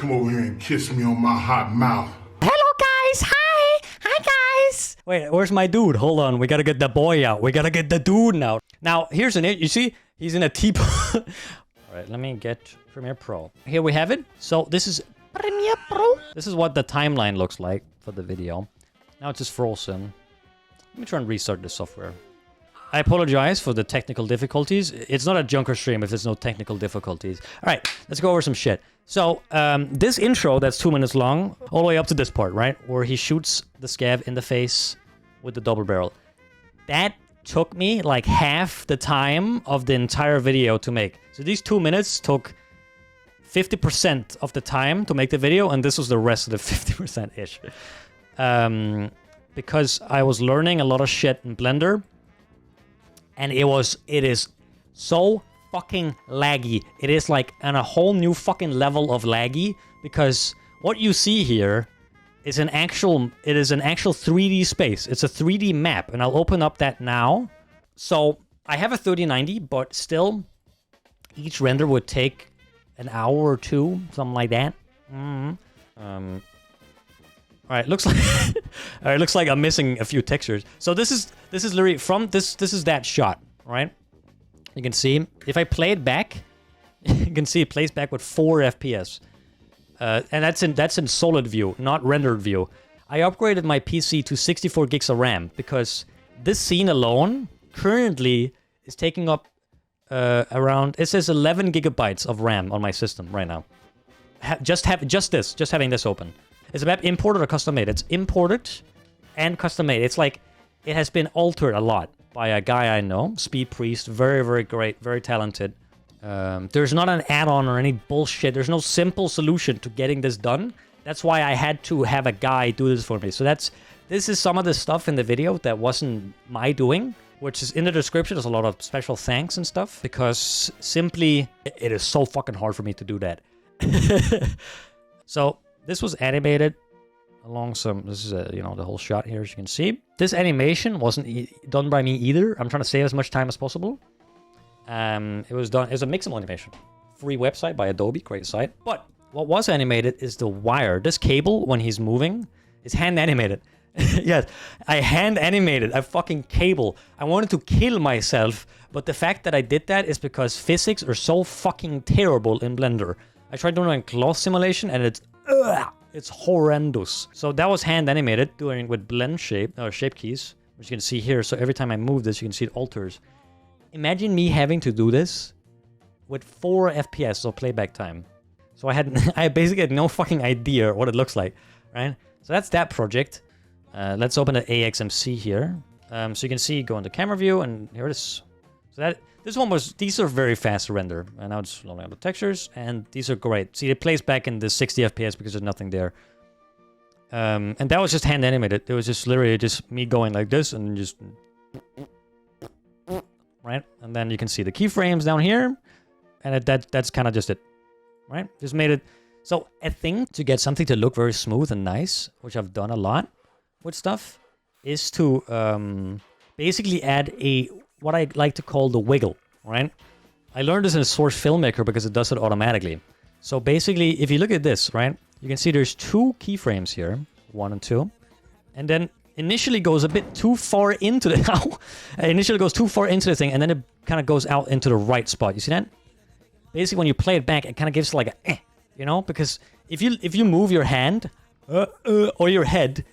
come over here and kiss me on my hot mouth. Hello, guys. Hi, guys. Wait, where's my dude? Hold on. We gotta get the boy out. We gotta get the dude out. Now, here's an... You see? He's in a teapot. All right, let me get Premiere Pro. Here we have it. So this is Premiere Pro. This is what the timeline looks like for the video. Now it's just frozen. Let me try and restart the software. I apologize for the technical difficulties. It's not a Juncker stream if there's no technical difficulties. All right, let's go over some shit. So, this intro that's 2 minutes long, all the way up to this part, right? Where he shoots the scav in the face with the double barrel. That took me like half the time of the entire video to make. So these 2 minutes took 50% of the time to make the video, and this was the rest of the 50%-ish. Because I was learning a lot of shit in Blender, and it is so fucking laggy. It is like on a whole new fucking level of laggy, because what you see here is an actual 3D space. It's a 3D map, and I'll open up that now. So I have a 3090, but still, each render would take an hour or two, something like that. All right, looks like all right, looks like I'm missing a few textures. So this is literally from this is that shot, right? You can see if I play it back, you can see it plays back with 4 FPS. And that's in solid view, not rendered view. I upgraded my PC to 64 gigs of RAM because this scene alone currently is taking up around, it says 11 gigabytes of RAM on my system right now. Just having this open. Is the map imported or custom made? It's imported and custom made. It's like it has been altered a lot by a guy I know, Speed Priest, very, very great, very talented. There's not an add-on or any bullshit. There's no simple solution to getting this done. That's why I had to have a guy do this for me. So this is some of the stuff in the video that wasn't my doing, which is in the description. There's a lot of special thanks and stuff, because simply it is so fucking hard for me to do that. So this was animated along some... This is, you know, the whole shot here, as you can see. This animation wasn't done by me either. I'm trying to save as much time as possible. It was a Mixamo animation. Free website by Adobe, great site. But what was animated is the wire. This cable, when he's moving, is hand animated. Yes, I hand animated a fucking cable. I wanted to kill myself, but the fact that I did that is because physics are so fucking terrible in Blender. I tried doing a cloth simulation and it's horrendous. So that was hand animated, doing with blend shape, or shape keys, which you can see here. So every time I move this, you can see it alters. Imagine me having to do this with 4 FPS of playback time. So I basically had no fucking idea what it looks like, right? So that's that project. Let's open the AXMC here. So you can see, go into camera view, and here it is. So this one was, these are very fast to render. And now it's loading up the textures, and these are great. See, it plays back in the 60 FPS because there's nothing there. And that was just hand animated. It was just literally just me going like this and just... Right? And then you can see the keyframes down here. And that's kind of just it. Right? Just made it... So a thing to get something to look very smooth and nice, which I've done a lot with stuff, is to basically add what I like to call the wiggle, right? I learned this in Source Filmmaker because it does it automatically. So basically, if you look at this, right, you can see there's 2 keyframes here, 1 and 2, and then initially goes a bit too far into the initially goes too far into the thing, and then it kind of goes out into the right spot. You see that? Basically, when you play it back, it kind of gives like a you know, because if you move your hand or your head,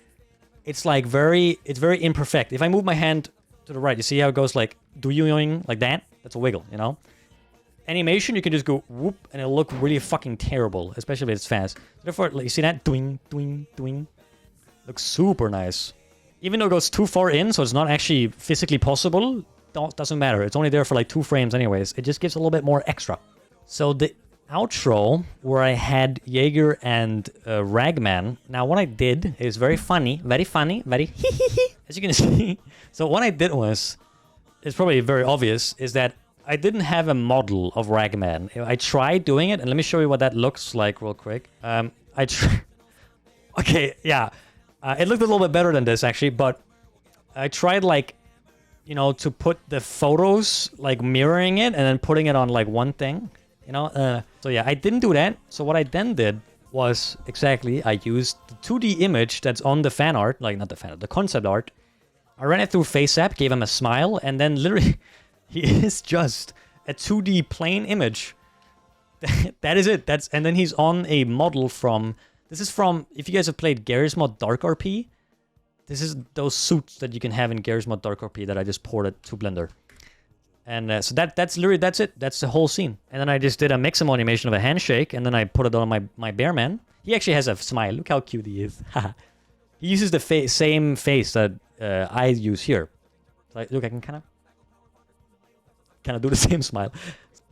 it's like very imperfect. If I move my hand to the right, you see how it goes like doing like that? That's a wiggle, you know? Animation, you can just go whoop, and it'll look really fucking terrible, especially if it's fast. Therefore, like, you see that? Doing. Looks super nice. Even though it goes too far in, so it's not actually physically possible, doesn't matter. It's only there for like 2 frames anyways. It just gives a little bit more extra. So the outro, where I had Jaeger and Ragman. Now, what I did is very funny, very as you can see. So what I did was, it's probably very obvious, is that I didn't have a model of Ragman. I tried doing it, and let me show you what that looks like real quick. Okay, yeah. It looked a little bit better than this, actually, but I tried, like, you know, to put the photos, like, mirroring it, and then putting it on, like, one thing, you know? So, yeah, I didn't do that. So what I then did was exactly, I used the 2D image that's on the fan art, like not the fan art, the concept art. I ran it through FaceApp, gave him a smile, and then literally, he is just a 2D plain image. That is it. And then he's on a model from, this is from, if you guys have played Garry's Mod Dark RP, this is those suits that you can have in Garry's Mod Dark RP that I just ported to Blender. And so that's literally, that's it. That's the whole scene. And then I just did a Mixamo animation of a handshake, and then I put it on my bear man. He actually has a smile. Look how cute he is. He uses the same face that I use here. So look, I can kind of do the same smile.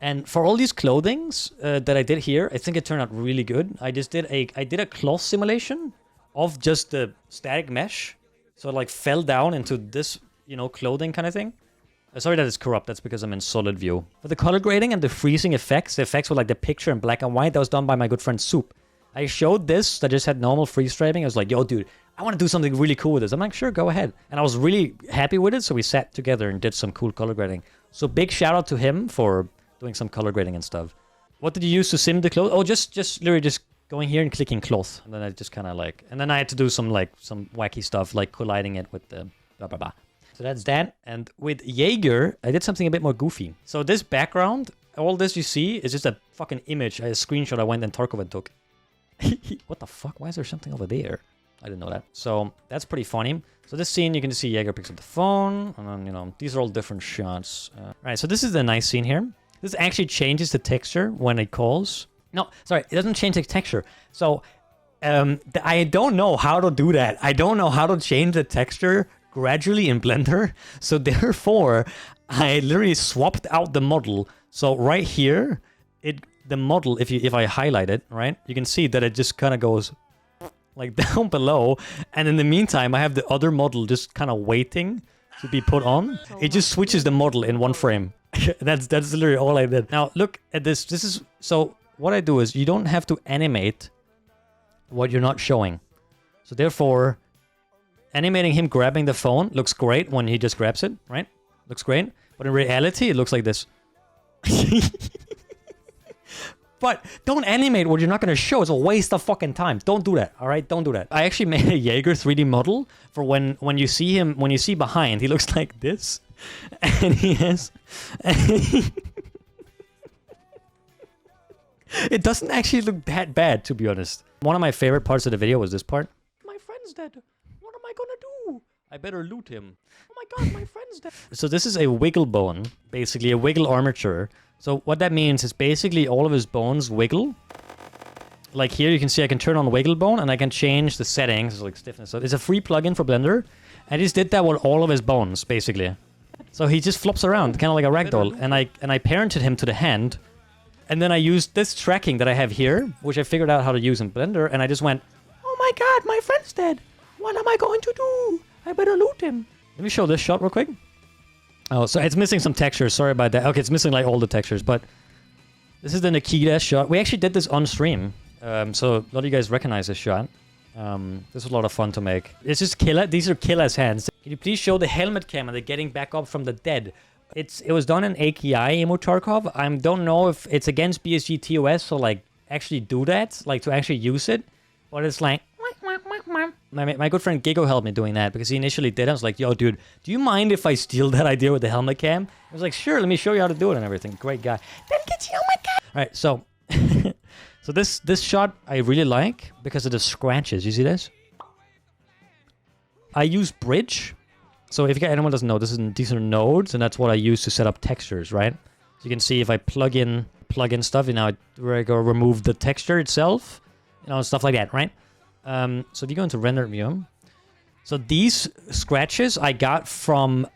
And for all these clothings that I did here, I think it turned out really good. I did a cloth simulation of just the static mesh. So it like fell down into this, you know, clothing kind of thing. Sorry that it's corrupt, that's because I'm in solid view. For the color grading and the freezing effects, the effects were like the picture in black and white. That was done by my good friend Soup. I showed this that just had normal freeze framing. I was like, yo, dude, I want to do something really cool with this. I'm like, sure, go ahead. And I was really happy with it, so we sat together and did some cool color grading. So big shout out to him for doing some color grading and stuff. What did you use to sim the cloth? Oh, just literally just going here and clicking cloth. And then I just kind of like, and then I had to do some wacky stuff, like colliding it with the blah, blah, blah. So that's that. And with Jaeger, I did something a bit more goofy. So this background, all this you see is just a fucking image, a screenshot I went and Tarkov and took. What the fuck? Why is there something over there? I didn't know that. So that's pretty funny. So this scene, you can see Jaeger picks up the phone. And then, you know, these are all different shots. Right, so this is the nice scene here. This actually changes the texture when it calls. No, sorry, it doesn't change the texture. So I don't know how to do that. I don't know how to change the texture gradually in Blender. So therefore, I literally swapped out the model. So right here, the model, if I highlight it, right, you can see that it just kind of goes like down below. And in the meantime, I have the other model just kind of waiting to be put on. It just switches the model in one frame. That's literally all I did. Now look at this. This is, so what I do is you don't have to animate what you're not showing. So therefore, animating him grabbing the phone looks great when he just grabs it, right? Looks great. But in reality, it looks like this. But don't animate what you're not going to show. It's a waste of fucking time. Don't do that, all right? Don't do that. I actually made a Jaeger 3D model for when you see him, when you see behind, he looks like this. And he has... It doesn't actually look that bad, to be honest. One of my favorite parts of the video was this part. My friend's dead. What am I gonna do? I better loot him. Oh my god, my friend's dead. So this is a wiggle bone, basically a wiggle armature. So what that means is basically all of his bones wiggle. Like here you can see I can turn on wiggle bone and I can change the settings, like stiffness. So it's a free plugin for Blender. I just did that with all of his bones, basically. So he just flops around, kind of like a ragdoll. And I parented him to the hand. And then I used this tracking that I have here, which I figured out how to use in Blender. And I just went, oh my god, my friend's dead. What am I going to do? I better loot him. Let me show this shot real quick. Oh, so it's missing some textures. Sorry about that. Okay, it's missing like all the textures, but this is the Nikita shot. We actually did this on stream. So a lot of you guys recognize this shot. This was a lot of fun to make. It's just killer. These are killer's hands. Can you please show the helmet cam and the getting back up from the dead? It was done in AKI Emote Tarkov. I don't know if it's against BSG TOS, so like actually do that, like to actually use it. But it's like my good friend Gigo helped me doing that because he initially did it. I was like, yo, dude, do you mind if I steal that idea with the helmet cam? I was like, sure, let me show you how to do it and everything. Great guy. Then get your helmet cam. All right, so so this shot I really like because of the scratches. You see this? I use bridge. So if anyone doesn't know, these are nodes, and that's what I use to set up textures, right? So you can see if I plug in stuff, you know, I go remove the texture itself, you know, stuff like that, right? So if you go into render view, so these scratches I got from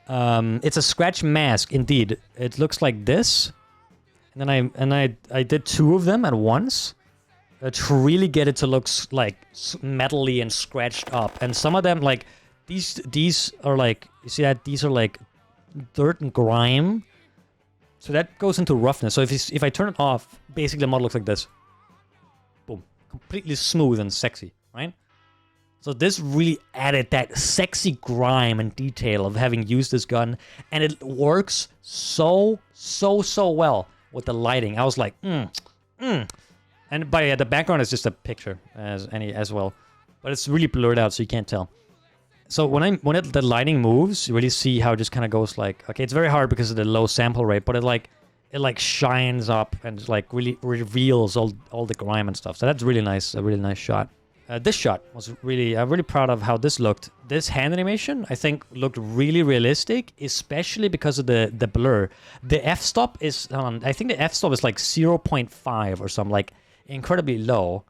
it's a scratch mask indeed. It looks like this, and then I did 2 of them at once to really get it to look like metally and scratched up, and some of them like. These are like, you see that? These are like dirt and grime. So that goes into roughness. So if I turn it off, basically the model looks like this. Boom. Completely smooth and sexy, right? So this really added that sexy grime and detail of having used this gun. And it works so well with the lighting. I was like, And the background is just a picture as well. But it's really blurred out, so you can't tell. So when the lighting moves, you really see how it just kind of goes like... Okay, it's very hard because of the low sample rate, but it shines up and like really reveals all the grime and stuff. So that's really nice, a really nice shot. This shot was really... I'm really proud of how this looked. This hand animation, I think, looked really realistic, especially because of the blur. The f-stop is... I think the f-stop is like 0.5 or something, like incredibly low.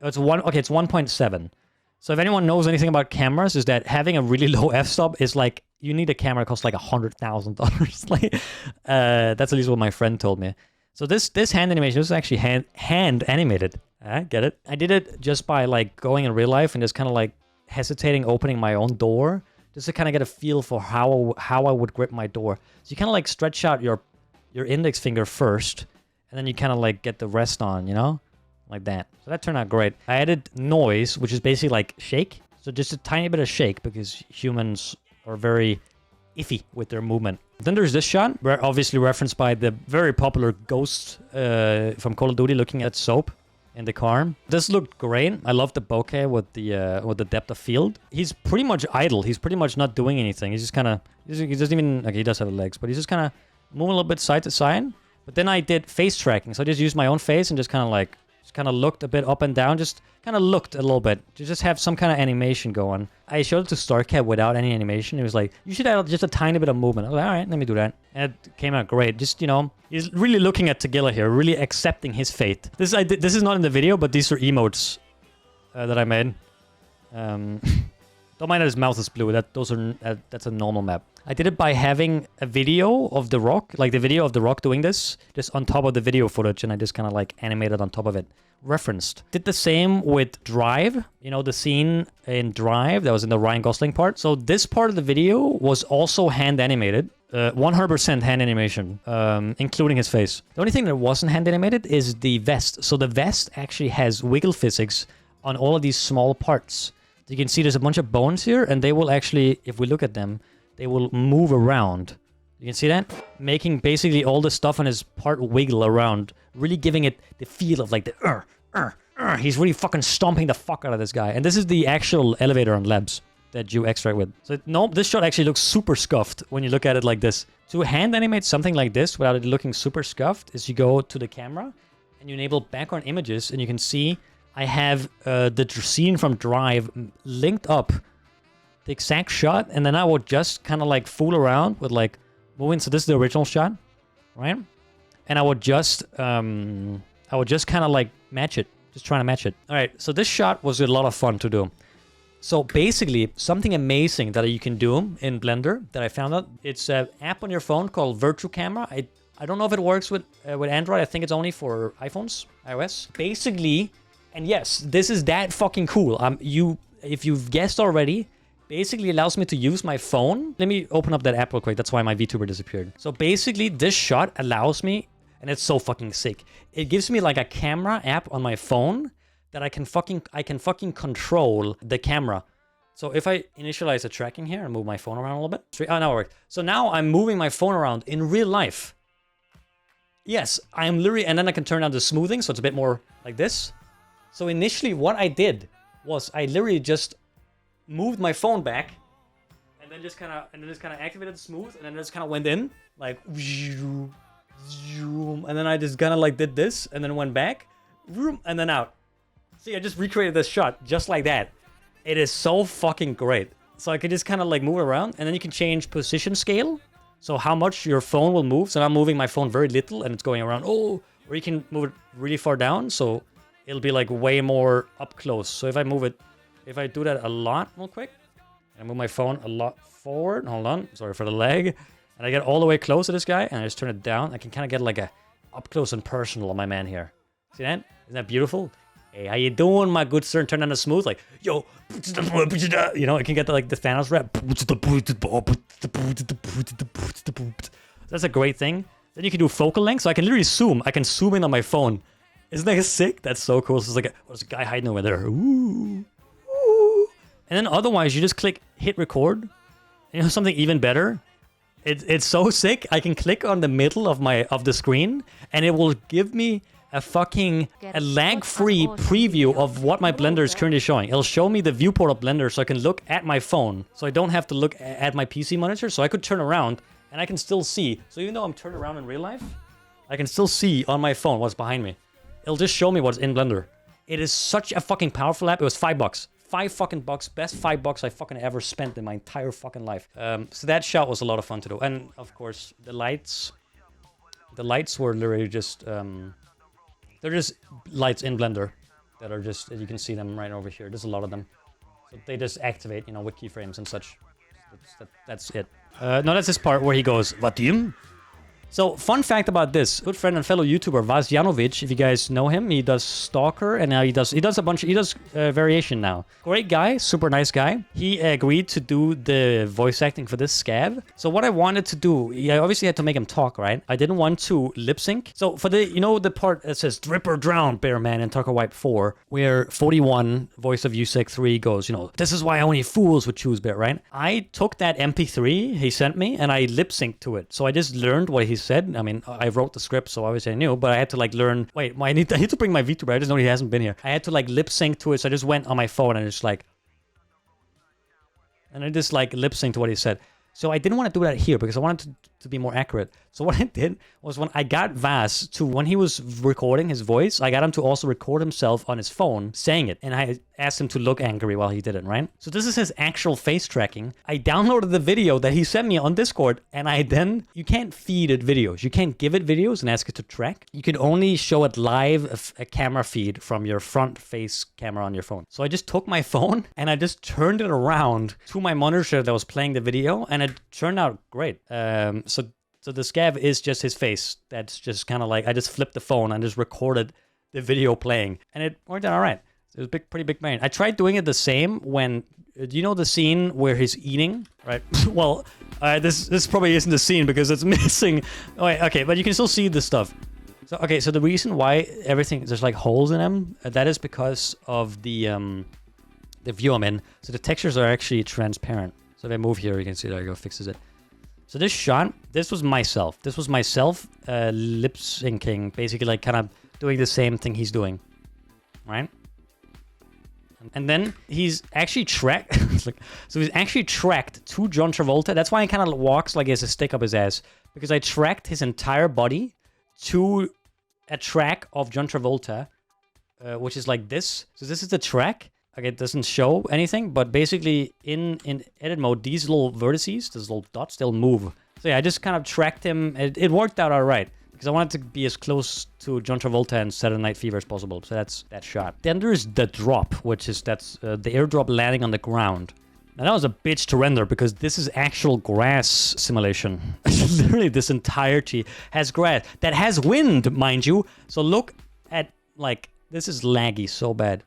It's 1.7. So if anyone knows anything about cameras, is that having a really low f-stop is like... You need a camera that costs like $100,000. Like, that's at least what my friend told me. So this hand animation, this is actually hand animated. Get it? I did it just by like going in real life and just kind of like hesitating opening my own door, just to kind of get a feel for how I would grip my door. So you kind of like stretch out your index finger first, and then you kind of like get the rest on, you know? Like that. So that turned out great. I added noise, which is basically like shake. So just a tiny bit of shake, because humans are very iffy with their movement. Then there's this shot, where obviously referenced by the very popular Ghost from Call of Duty looking at soap in the car. This looked great. I love the bokeh with the depth of field. He's pretty much idle. He's pretty much not doing anything. He's just kind of... He doesn't even... Okay, he does have legs, but he's just kind of moving a little bit side to side. But then I did face tracking. So I just used my own face and just kind of like... Just kind of looked a bit up and down. Just kind of looked a little bit. To just have some kind of animation going. I showed it to StarCat without any animation. He was like, you should add just a tiny bit of movement. I was like, alright, let me do that. And it came out great. Just, you know, he's really looking at Tagilla here. Really accepting his fate. This is not in the video, but these are emotes that I made. Don't mind that his mouth is blue. That's a normal map. I did it by having a video of The Rock, like the video of The Rock doing this, just on top of the video footage, and I just kind of like animated on top of it. Referenced. Did the same with Drive, you know, the scene in Drive that was in the Ryan Gosling part. So this part of the video was also hand animated, 100% hand animation, including his face. The only thing that wasn't hand animated is the vest. So the vest actually has wiggle physics on all of these small parts. You can see there's a bunch of bones here, and they will actually, if we look at them, they will move around. You can see that? Making basically all the stuff on his part wiggle around. Really giving it the feel of like the he's really fucking stomping the fuck out of this guy. And this is the actual elevator on Labs that you extract with. So no, this shot actually looks super scuffed when you look at it like this. To hand animate something like this without it looking super scuffed is you go to the camera and you enable background images, and you can see I have the scene from Drive linked up the exact shot, and then I would just kind of like fool around with like moving. So this is the original shot, right? And I would just kind of like match it, just trying to match it. All right, so this shot was a lot of fun to do. So basically, something amazing that you can do in Blender that I found out, it's an app on your phone called Virtual Camera. I don't know if it works with Android. I think it's only for iPhones, iOS. Basically, and yes, this is that fucking cool. If you've guessed already, basically allows me to use my phone. Let me open up that app real quick. That's why my VTuber disappeared. So basically, this shot allows me, and it's so fucking sick. It gives me like a camera app on my phone that I can fucking control the camera. So if I initialize the tracking here and move my phone around a little bit. Oh, now it worked. So now I'm moving my phone around in real life. Yes, I'm literally, and then I can turn on the smoothing, so it's a bit more like this. So initially what I did was I literally just moved my phone back and then just kind of activated smooth, and then just kind of went in like and then I just kind of like did this and then went back and then out. See, I just recreated this shot just like that. It is so fucking great. So I could just kind of like move it around, and then you can change position scale. So how much your phone will move. So I'm moving my phone very little and it's going around. Oh, or you can move it really far down. So it'll be like way more up close. So if I do that a lot real quick, and I move my phone a lot forward, hold on, sorry for the lag, and I get all the way close to this guy, and I just turn it down, I can kind of get like a up close and personal on my man here. See that? Isn't that beautiful? Hey, how you doing, my good sir? And turn on the smooth, like, yo, you know, I can get like the Thanos rap. That's a great thing. Then you can do focal length, so I can literally zoom. I can zoom in on my phone. Isn't that sick? That's so cool. So it's like, there's a guy hiding over there. Ooh. Ooh. And then otherwise, you just click hit record. You know something even better? It's so sick. I can click on the middle of the screen, and it will give me a lag-free preview of what my Blender is currently showing. It'll show me the viewport of Blender so I can look at my phone. So I don't have to look at my PC monitor. So I could turn around and I can still see. So even though I'm turned around in real life, I can still see on my phone what's behind me. It'll just show me what's in Blender. It is such a fucking powerful app. It was $5. $5 best $5 I fucking ever spent in my entire fucking life. So that shot was a lot of fun to do. And of course, the lights were literally just, they're just lights in Blender that are just, you can see them right over here. There's a lot of them. So they just activate, you know, with keyframes and such. That's it. No, that's this part where he goes, Vadim? So, fun fact about this. Good friend and fellow YouTuber, Vas Janovic, if you guys know him, he does Stalker, and now he does variation now. Great guy, super nice guy. He agreed to do the voice acting for this Scav. So what I wanted to do, I obviously had to make him talk, right? I didn't want to lip sync. So for the, you know, the part that says Drip or Drown, Bear Man in Tarkov Wipe 4, where 41, voice of Usec 3 goes, you know, this is why only fools would choose Bear, right? I took that MP3 he sent me, and I lip synced to it. So I just learned what he said. I mean, I wrote the script, so obviously I knew, but I had to like learn, wait, I need to bring my VTuber, I just know he hasn't been here. I had to like lip sync to it, so I just went on my phone and just like, and I just like lip sync to what he said. So I didn't want to do that here because I wanted to be more accurate. So what I did was when I got VATS to, when he was recording his voice, I got him to also record himself on his phone saying it. And I asked him to look angry while he did it, right? So this is his actual face tracking. I downloaded the video that he sent me on Discord, and I then, you can't feed it videos. You can't give it videos and ask it to track. You can only show it live, a camera feed from your front face camera on your phone. So I just took my phone and I just turned it around to my monitor that was playing the video, and it turned out great. So the Scav is just his face. That's just kind of like, I just flipped the phone and just recorded the video playing, and it worked out all right. It was pretty big brain. I tried doing it the same when, do you know the scene where he's eating, right? Well, this probably isn't the scene because it's missing. Oh, wait, okay, but you can still see the stuff. So, okay, so the reason why everything, there's like holes in them, that is because of the view I'm in. So the textures are actually transparent. So if I move here, you can see, there you go, fixes it. So this shot, this was myself. This was myself lip syncing, basically like kind of doing the same thing he's doing, right? And then he's actually tracked. So he's actually tracked to John Travolta. That's why he kind of walks like he has a stick up his ass, because I tracked his entire body to a track of John Travolta, which is like this. So this is the track. Okay, it doesn't show anything, but basically in edit mode, these little vertices, these little dots, they'll move. So yeah, I just kind of tracked him. It worked out all right because I wanted to be as close to John Travolta and Saturday Night Fever as possible. So that's that shot. Then there's the drop, which is the airdrop landing on the ground. Now that was a bitch to render because this is actual grass simulation. Literally, this entirety has grass that has wind, mind you. So look at, like, this is laggy so bad.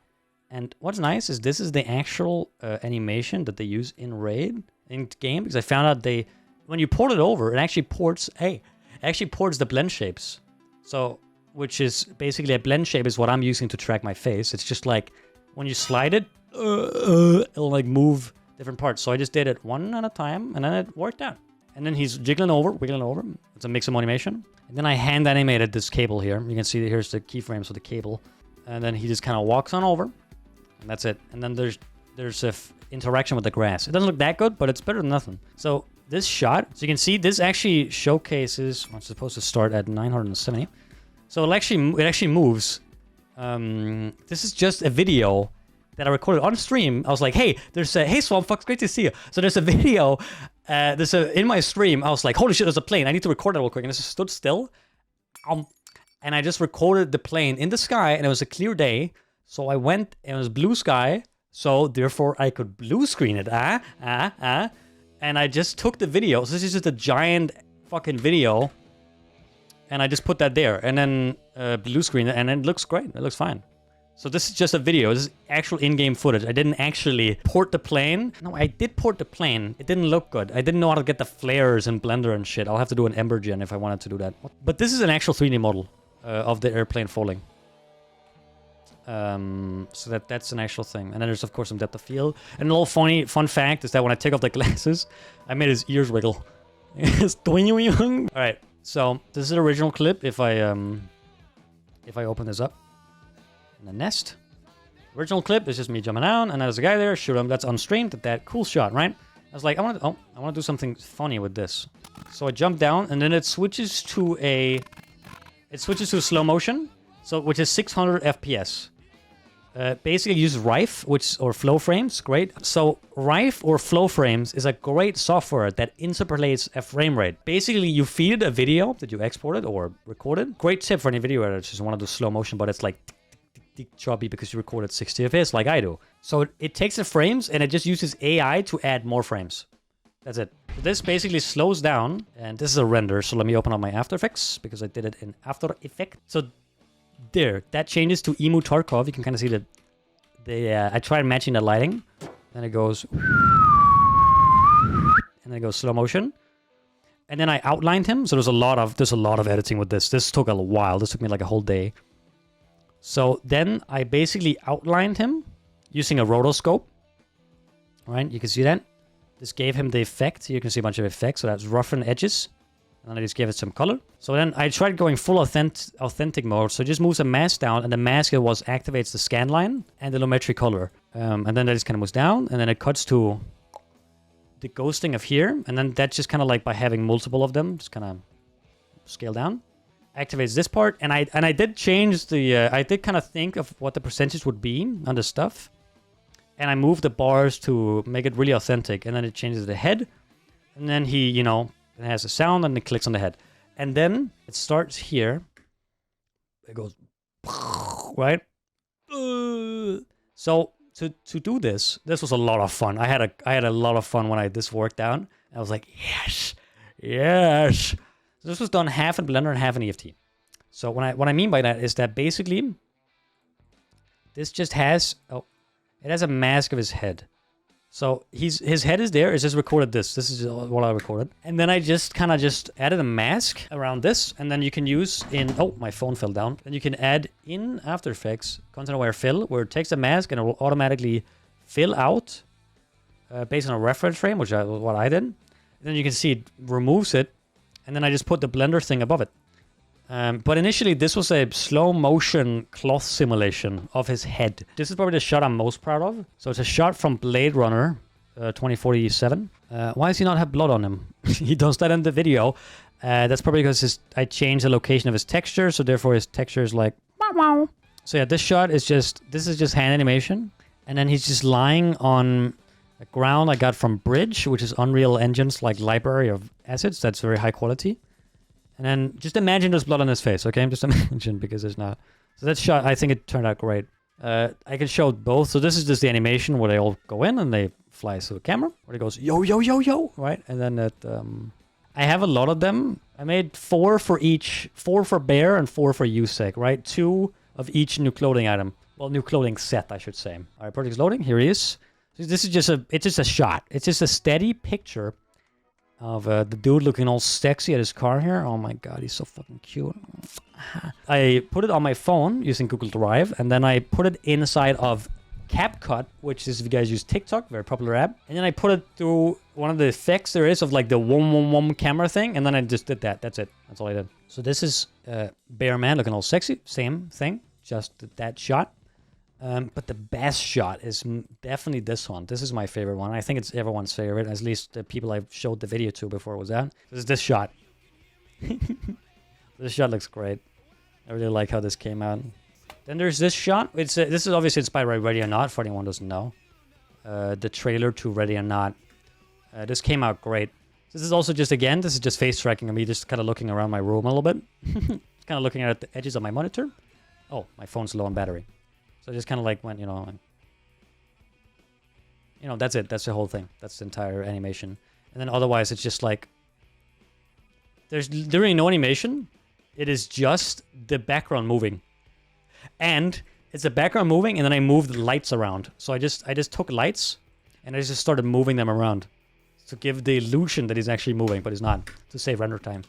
And what's nice is this is the actual animation that they use in Raid, in game, because I found out when you port it over, it actually ports, the blend shapes. So, which is basically a blend shape is what I'm using to track my face. It's just like, when you slide it, it'll like move different parts. So I just did it one at a time, and then it worked out. And then he's wiggling over. It's a mix of animation. And then I hand animated this cable here. You can see that here's the keyframes for the cable. And then he just kind of walks on over. And that's it. And then there's a interaction with the grass. It doesn't look that good, but it's better than nothing. So this shot, so you can see this actually showcases, well, it's supposed to start at 970. So it actually moves. This is just a video that I recorded on stream. I was like, hey, hey Swampfox, great to see you. So there's a video, in my stream, I was like, holy shit, there's a plane. I need to record it real quick. And it just stood still. And I just recorded the plane in the sky, and it was a clear day. So I went, and it was blue sky, so therefore I could blue screen it. And I just took the video. So this is just a giant fucking video. And I just put that there, and then blue screen it, and it looks great. It looks fine. So this is just a video. This is actual in-game footage. I didn't actually port the plane. No, I did port the plane. It didn't look good. I didn't know how to get the flares in Blender and shit. I'll have to do an Ember gen if I wanted to do that. But this is an actual 3D model of the airplane falling. So that's an actual thing. And then there's, of course, some depth of field. And a little fun fact is that when I take off the glasses, I made his ears wiggle. All right, so this is the original clip. If if I open this up in the nest. Original clip is just me jumping down, and there's a guy there, shoot him. That's unstreamed. That cool shot, right? I was like, I want to do something funny with this. So I jump down, and then it switches to slow motion, which is 600 FPS. Basically use Rife, or flow frames, great. So Rife or flow frames is a great software that interpolates a frame rate. Basically, you feed it a video that you exported or recorded. Great tip for any video editors who want to do slow motion, but it's like choppy because you recorded 60 FPS like I do. So it takes the frames and it just uses AI to add more frames. That's it. So this basically slows down, and this is a render. So let me open up my After Effects because I did it in After Effects. So there, that changes to Emote Tarkov. You can kind of see that I tried matching the lighting. Then it goes, and then it goes slow motion. And then I outlined him. So there's a lot of editing with this. This took a while. This took me like a whole day. So then I basically outlined him using a rotoscope. Right, you can see that. This gave him the effect. You can see a bunch of effects. So that's roughen edges. And then I just gave it some color. So then I tried going full authentic mode. So it just moves the mask down, and the mask activates the scan line and the lumetri color. And then that just kind of moves down, and then it cuts to the ghosting of here. And then that's just kind of like by having multiple of them, just kind of scale down. Activates this part, and I did change the I did kind of think of what the percentage would be on the stuff, and I moved the bars to make it really authentic, and then it changes the head, and then he, you know, it has a sound, and it clicks on the head, and then it starts here. It goes right. So to do this was a lot of fun. I had a lot of fun when this worked out. I was like, yes. So this was done half in Blender and half in EFT. So what I mean by that is that basically this just has it has a mask of his head. So his head is there. It's just recorded this. This is what I recorded. And then I just kind of added a mask around this, and then you can use my phone fell down. Then you can add in After Effects content aware fill, where it takes a mask and it will automatically fill out based on a reference frame, which is what I did. And then you can see it removes it. And then I just put the Blender thing above it. But initially, this was a slow motion cloth simulation of his head. This is probably the shot I'm most proud of. So it's a shot from Bladerunner 2047. Why does he not have blood on him? He does that in the video. That's probably because I changed the location of his texture. So therefore, his texture is like... Wow. So yeah, this shot is just hand animation. And then he's just lying on a ground I got from Bridge, which is Unreal Engine's like library of assets. That's very high quality. And then just imagine there's blood on his face, okay? Just imagine, because there's not. So that shot, I think it turned out great. I can show both. So this is just the animation where they all go in and they fly through the camera. Where it goes, yo, yo, yo, yo, right? And then I have a lot of them. I made 4 for each. 4 for Bear and 4 for Usec, right? 2 of each new clothing item. Well, new clothing set, I should say. All right, project's loading. Here he is. This is it's just a shot. It's just a steady picture of the dude looking all sexy at his car here. Oh my god, he's so fucking cute. I put it on my phone using Google Drive, and then I put it inside of CapCut, which is, if you guys use TikTok, very popular app. And then I put it through one of the effects there is of like the wom camera thing, and then I just did that. That's it. That's all I did. So this is Bear Man looking all sexy. Same thing, just that shot. But the best shot is definitely this one. This is my favorite one. I think it's everyone's favorite, at least the people I showed the video to before it was out. This is this shot. This shot looks great. I really like how this came out. Then there's this shot. This is obviously inspired by Ready or Not, for anyone who doesn't know. The trailer to Ready or Not. This came out great. This is also just, again, this is just face tracking of me, just kind of looking around my room a little bit. Kind of looking at the edges of my monitor. Oh, my phone's low on battery. So I just kind of like went, that's it. That's the whole thing. That's the entire animation. And then otherwise, it's just like, there's literally no animation. It is just the background moving. And it's the background moving, and then I moved the lights around. So I just took lights, and I just started moving them around to give the illusion that he's actually moving, but he's not, to save render time.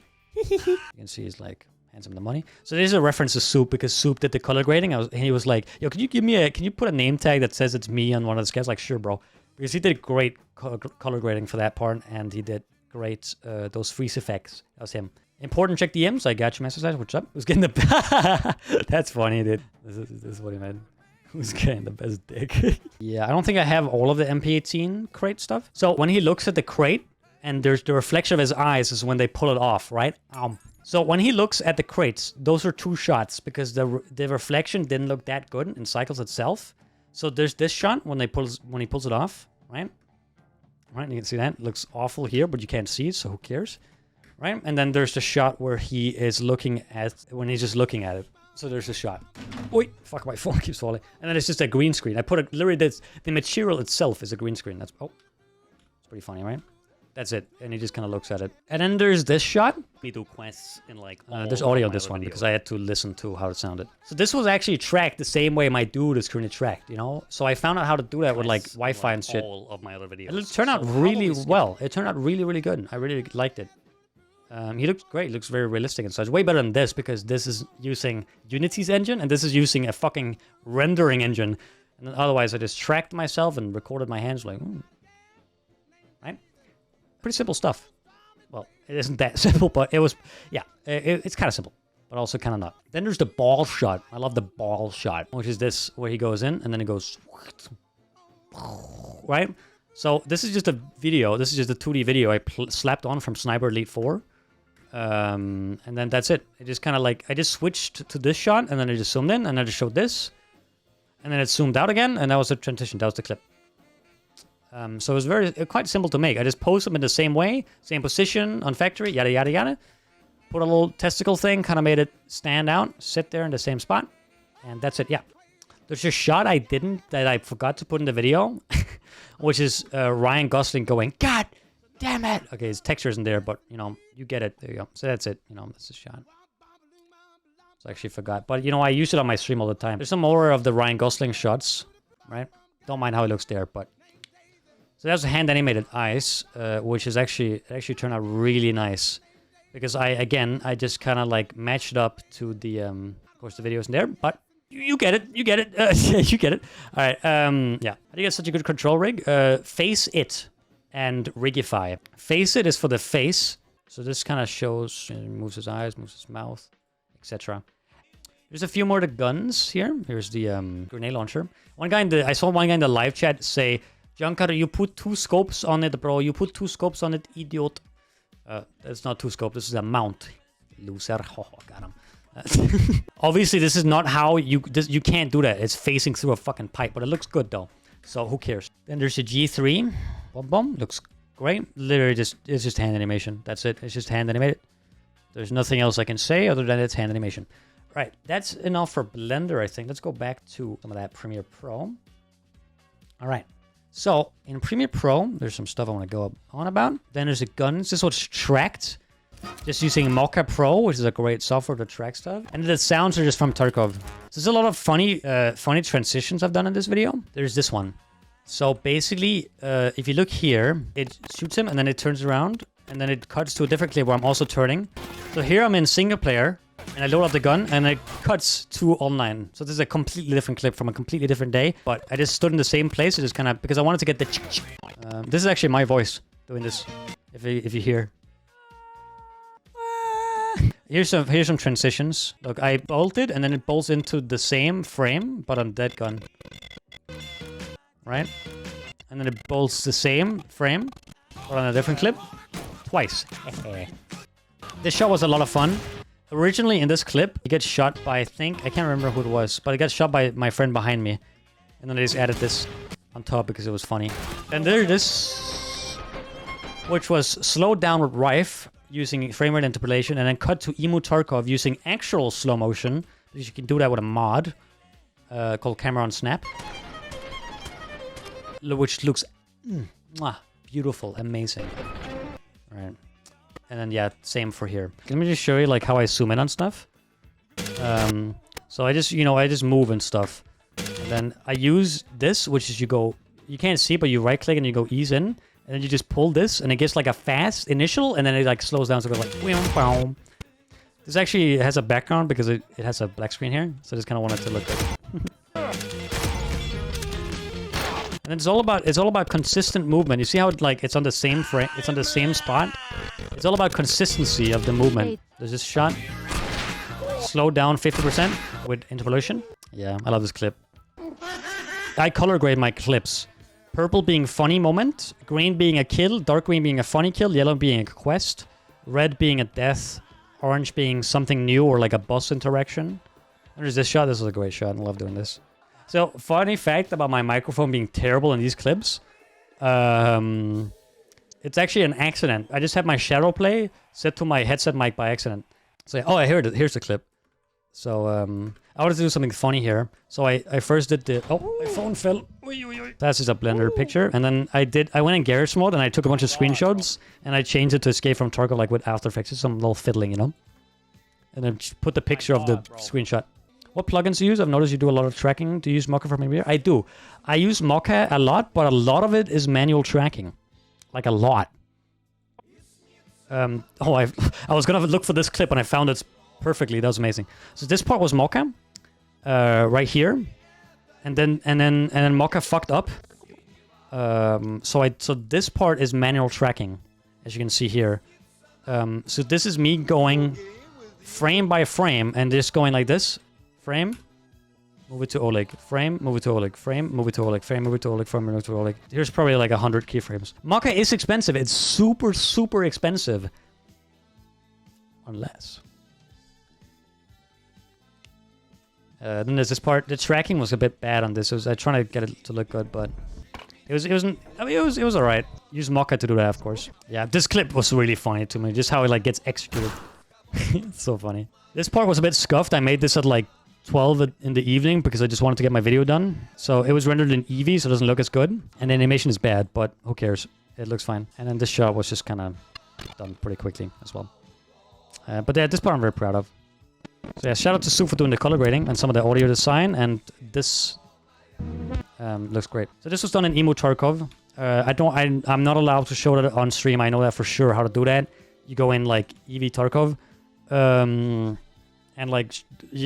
You can see he's like, hands him the money. So this is a reference to Soup, because Soup did the color grading. He was like, yo, can you put a name tag that says it's me on one of the scavs? Like, sure, bro. Because he did great color grading for that part, and he did great those freeze effects. That was him. Important check DMs. I got you, Master. What's up? Who's getting the... That's funny, dude. This is what he meant. Who's getting the best dick? Yeah, I don't think I have all of the MP18 crate stuff. So when he looks at the crate, and there's the reflection of his eyes is when they pull it off, right? So when he looks at the crates, those are 2 shots because the reflection didn't look that good in Cycles itself. So there's this shot when he pulls it off, right? Right, you can see that. It looks awful here, but you can't see it, so who cares? Right? And then there's the shot where he is looking at, when he's just looking at it. So there's a shot. Oi, fuck, my phone keeps falling. And then it's just a green screen. I put it, literally, the material itself is a green screen. That's, oh, it's pretty funny, right? That's it. And he just kind of looks at it. And then there's this shot. We do quests in like... there's audio on this one because I had to listen to how it sounded. So this was actually tracked the same way my dude is currently tracked, you know? So I found out how to do that with like Wi-Fi and shit. All of my other videos. It turned out really well. It turned out really, really good. I really liked it. He looks great. He looks very realistic and such. Way better than this because this is using Unity's engine and this is using a fucking rendering engine. And then otherwise I just tracked myself and recorded my hands like... Right? Pretty simple stuff. Well, it isn't that simple, but it was... Yeah, it's kind of simple, but also kind of not. Then there's the ball shot. I love the ball shot, which is this, where he goes in, and then it goes... Right? So this is just a video. This is just a 2D video I slapped on from Sniper Elite 4. And then that's it. It just kind of like... I just switched to this shot, and then I just zoomed in, and I just showed this. And then it zoomed out again, and that was the transition. That was the clip. So it was quite simple to make. I just posed them in the same way, same position on factory, yada, yada, yada. Put a little testicle thing, kind of made it stand out, sit there in the same spot. And that's it, yeah. There's a shot that I forgot to put in the video, which is Ryan Gosling going, God damn it! Okay, his texture isn't there, but, you know, you get it. There you go. So that's it. You know, that's the shot. So I actually forgot. But, you know, I use it on my stream all the time. There's some more of the Ryan Gosling shots, right? Don't mind how he looks there, but... So that's hand animated eyes, which is actually turned out really nice, because I just kind of like matched it up to the of course the videos in there, but you get it, you get it, you get it. All right, yeah. How do you get such a good control rig? Face it and rigify. Face it is for the face, so this kind of shows, moves his eyes, moves his mouth, etc. There's a few more of the guns here. Here's the grenade launcher. I saw one guy in the live chat say, Juncker, you put 2 scopes on it, bro. You put 2 scopes on it, idiot. That's not 2 scopes. This is a mount. Loser. Oh, got him. Obviously, this is not how you can't do that. It's facing through a fucking pipe, but it looks good, though. So, who cares? Then there's a G3. Boom, boom. Looks great. Literally, it's just hand animation. That's it. It's just hand animated. There's nothing else I can say other than it's hand animation. Right. That's enough for Blender, I think. Let's go back to some of that Premiere Pro. All right. So, in Premiere Pro, there's some stuff I want to go on about. Then there's the guns. This one's tracked. Just using Mocha Pro, which is a great software to track stuff. And the sounds are just from Tarkov. So there's a lot of funny transitions I've done in this video. There's this one. So basically, if you look here, it shoots him and then it turns around. And then it cuts to a different clip where I'm also turning. So here I'm in single player. And I load up the gun, and it cuts to online. So this is a completely different clip from a completely different day. But I just stood in the same place, just kind of because I wanted to get the. This is actually my voice doing this. If you hear. Here's some transitions. Look, I bolted, and then it bolts into the same frame, but on that gun. Right, and then it bolts the same frame, but on a different clip, twice. This shot was a lot of fun. Originally, in this clip, he gets shot by, I can't remember who it was, but he got shot by my friend behind me. And then I just added this on top because it was funny. And there's this, which was slowed down with Rife using frame rate interpolation, and then cut to Emote Tarkov using actual slow motion, because you can do that with a mod called Camera on Snap, which looks beautiful, amazing. All right. And then, yeah, same for here. Let me just show you, like, how I zoom in on stuff. So I just, I just move and stuff. And then I use this, which is you can't see, but you right-click and you go ease in. And then you just pull this, and it gets, like, a fast initial, and then it, like, slows down, so it goes, like, This actually has a background because it has a black screen here. So I just kind of want it to look good. And it's all about consistent movement. You see how it's on the same frame, it's on the same spot. It's all about consistency of the movement. There's this shot. Slow down 50% with interpolation. Yeah, I love this clip. I color grade my clips. Purple being funny moment, green being a kill, dark green being a funny kill, yellow being a quest, red being a death, orange being something new or like a boss interaction. And there's this shot. This is a great shot. I love doing this. So, funny fact about my microphone being terrible in these clips. It's actually an accident. I just had my shadow play set to my headset mic by accident. So, oh, I heard it. Here's the clip. So, I wanted to do something funny here. So, I first did the... Oh, my phone fell. That's just a Blender picture. And then I went in Garage mode and I took a bunch of screenshots and I changed it to Escape from Tarkov, like with After Effects. Just some little fiddling, you know? And then just put the picture of the screenshot. What plugins do you use? I've noticed you do a lot of tracking. Do you use Mocha for maybe? I do. I use Mocha a lot, but a lot of it is manual tracking. Like a lot. I was gonna look for this clip and I found it perfectly. That was amazing. So this part was Mocha, right here, and then Mocha fucked up. So this part is manual tracking, as you can see here. So this is me going frame by frame and just going like this. Frame, move it to Oleg. Frame, move it to Oleg. Frame, move it to Oleg. Frame, move it to Oleg. Frame, move it to Oleg. Here's probably like 100 keyframes. Mocha is expensive. It's super, super expensive. Unless. Then there's this part. The tracking was a bit bad on this. I was trying to get it to look good, but it was alright. Use Mocha to do that, of course. Yeah, this clip was really funny to me. Just how it like gets executed. It's so funny. This part was a bit scuffed. I made this at like 12 in the evening because I just wanted to get my video done. So it was rendered in Eevee, so it doesn't look as good. And the animation is bad, but who cares? It looks fine. And then this shot was just kind of done pretty quickly as well. But yeah, this part I'm very proud of. So yeah, shout out to Sue for doing the color grading and some of the audio design. And this looks great. So this was done in Emote Tarkov. I'm not allowed to show that on stream. I know that for sure how to do that. You go in like Eevee Tarkov. And like,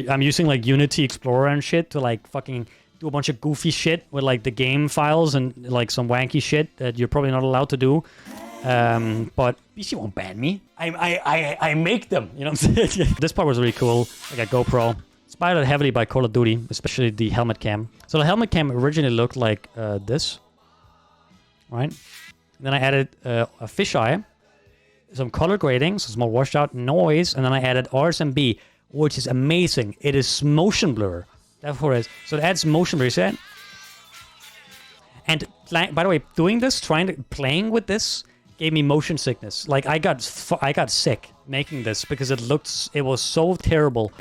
I'm using like Unity Explorer and shit to like fucking do a bunch of goofy shit with like the game files and like some wanky shit that you're probably not allowed to do. But PC won't ban me. I make them, you know what I'm saying? This part was really cool. Like a GoPro. Inspired heavily by Call of Duty, especially the helmet cam. So the helmet cam originally looked like this. Right? And then I added a fisheye. Some color grading, so it's more washed out, noise, and then I added RSMB, which is amazing. It is motion blur. Therefore, so it adds motion blur. You see that? And by the way, doing this, playing with this, gave me motion sickness. Like I got sick making this because it was so terrible.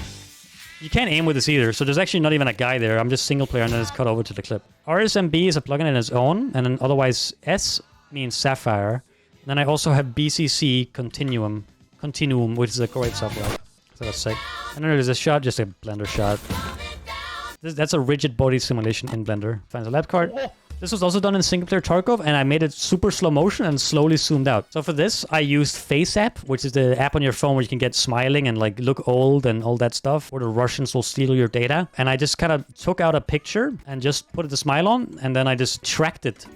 You can't aim with this either, so there's actually not even a guy there. I'm just single player, and then it's cut over to the clip. RSMB is a plugin in its own, and then otherwise S means Sapphire. Then I also have BCC Continuum, which is a great software. So that's sick. And then there's a shot, just a Blender shot. That's a rigid body simulation in Blender. Finds a lab card. This was also done in single player Tarkov, and I made it super slow motion and slowly zoomed out. So for this, I used Face App, which is the app on your phone where you can get smiling and like look old and all that stuff, or the Russians will steal your data. And I just kind of took out a picture and just put the smile on, and then I just tracked it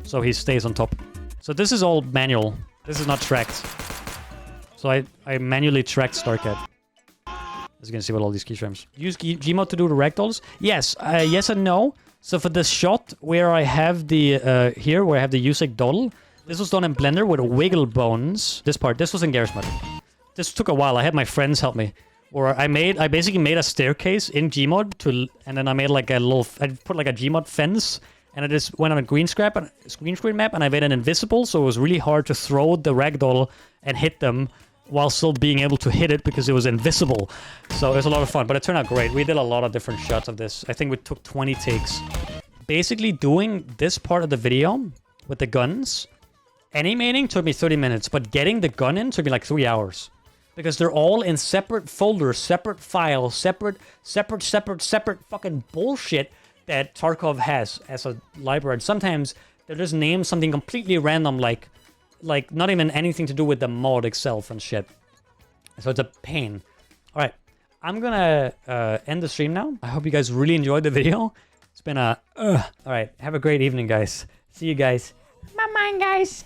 so he stays on top. So this is all manual. This is not tracked. So I manually tracked StarCat. As you can see with all these keyframes. Use Gmod to do the ragdolls? Yes. Yes and no. So for this shot where I have the where I have the Usec doll, this was done in Blender with wiggle bones. This was in Garage mode. This took a while. I had my friends help me. Where I basically made a staircase in Gmod and then I made like I put like a Gmod fence. And I just went on a green screen map, and I made an invisible, so it was really hard to throw the ragdoll and hit them while still being able to hit it because it was invisible. So it was a lot of fun, but it turned out great. We did a lot of different shots of this. I think we took 20 takes. Basically doing this part of the video with the guns, animating took me 30 minutes, but getting the gun in took me like 3 hours. Because they're all in separate folders, separate files, separate fucking bullshit that Tarkov has as a library. And sometimes they'll just name something completely random, like not even anything to do with the mod itself and shit. So it's a pain. All right, I'm gonna end the stream now. I hope you guys really enjoyed the video. It's been a... all right, have a great evening, guys. See you guys. Bye-bye, guys.